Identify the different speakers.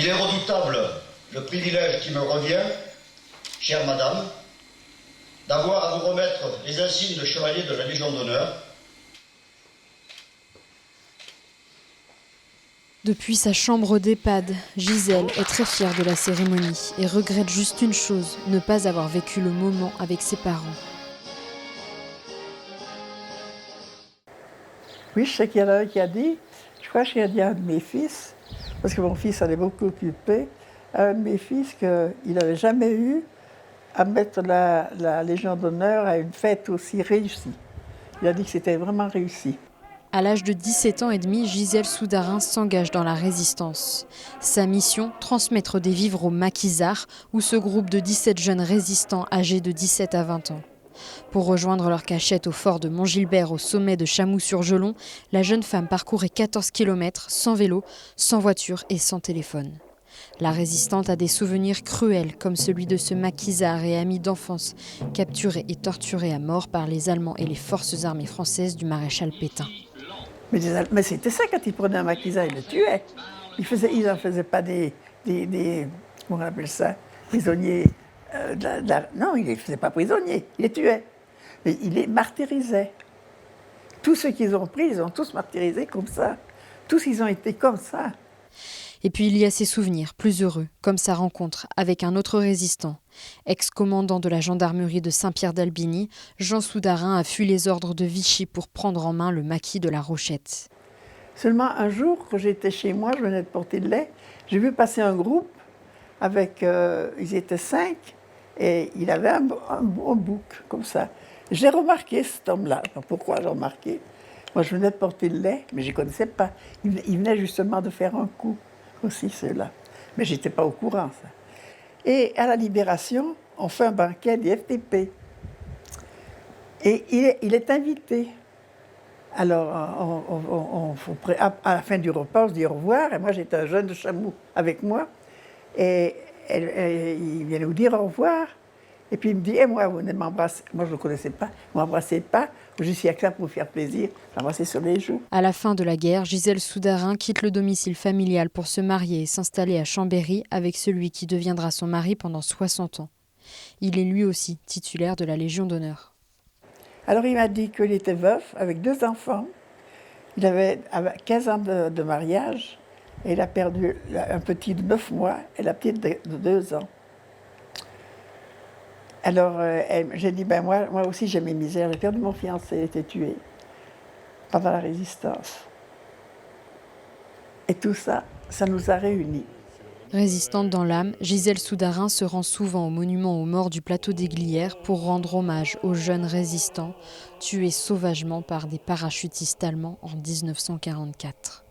Speaker 1: Il est redoutable le privilège qui me revient, chère madame, d'avoir à vous remettre les insignes de chevalier de la Légion d'honneur.
Speaker 2: Depuis sa chambre d'EHPAD, Gisèle est très fière de la cérémonie et regrette juste une chose, ne pas avoir vécu le moment avec ses parents.
Speaker 3: Oui, je sais qu'il y en a un qui a dit, je crois qu'il a dit à un de mes fils, parce que mon fils en est beaucoup occupé, à un de mes fils qu'il n'avait jamais eu à mettre la Légion d'honneur à une fête aussi réussie. Il a dit que c'était vraiment réussi.
Speaker 2: À l'âge de 17 ans et demi, Gisèle Soudarin s'engage dans la résistance. Sa mission, transmettre des vivres aux maquisards, ou ce groupe de 17 jeunes résistants âgés de 17 à 20 ans. Pour rejoindre leur cachette au fort de Montgilbert, au sommet de Chamoux-sur-Gelon, la jeune femme parcourait 14 km sans vélo, sans voiture et sans téléphone. La résistante a des souvenirs cruels, comme celui de ce maquisard et ami d'enfance, capturé et torturé à mort par les Allemands et les forces armées françaises du maréchal Pétain.
Speaker 3: Mais c'était ça, quand ils prenaient un maquisard, ils le tuaient. Ils n'en faisaient pas des comment on appelle ça, prisonniers. Non, ils ne les faisaient pas prisonniers, ils les tuaient. Mais ils les martyrisaient. Tous ceux qu'ils ont pris, ils ont tous martyrisé comme ça. Tous, ils ont été comme ça.
Speaker 2: Et puis il y a ses souvenirs plus heureux, comme sa rencontre avec un autre résistant. Ex-commandant de la gendarmerie de Saint-Pierre-d'Albigny, Jean Soudarin a fui les ordres de Vichy pour prendre en main le maquis de la Rochette.
Speaker 3: Seulement un jour, quand j'étais chez moi, je venais de porter le lait, j'ai vu passer un groupe avec, ils étaient 5, et il avait un bouc, comme ça. J'ai remarqué cet homme-là. Pourquoi j'ai remarqué? Moi, je venais de porter le lait, mais je ne connaissais pas. Il venait justement de faire un coup, aussi, ceux-là. Mais je n'étais pas au courant, ça. Et à la Libération, on fait un banquet du FTP. Et il est invité. Alors, à la fin du repas, on se dit au revoir. Et moi, j'étais un jeune de Chamoux avec moi. Et il vient nous dire au revoir. Et puis il me dit, moi, vous venez m'embrasser. Moi, je ne le connaissais pas. Vous ne m'embrassez pas. Je suis à clair pour vous faire plaisir. M'embrasser sur les joues.
Speaker 2: À la fin de la guerre, Gisèle Soudarin quitte le domicile familial pour se marier et s'installer à Chambéry avec celui qui deviendra son mari pendant 60 ans. Il est lui aussi titulaire de la Légion d'honneur.
Speaker 3: Alors il m'a dit qu'il était veuf avec 2 enfants. Il avait 15 ans de mariage et il a perdu un petit de 9 mois et la petite de 2 ans. Alors j'ai dit, moi aussi j'ai mes misères. J'ai perdu mon fiancé, il a été tué pendant la résistance. Et tout ça, ça nous a réunis.
Speaker 2: Résistante dans l'âme, Gisèle Soudarin se rend souvent au monument aux morts du plateau des Glières pour rendre hommage aux jeunes résistants tués sauvagement par des parachutistes allemands en 1944.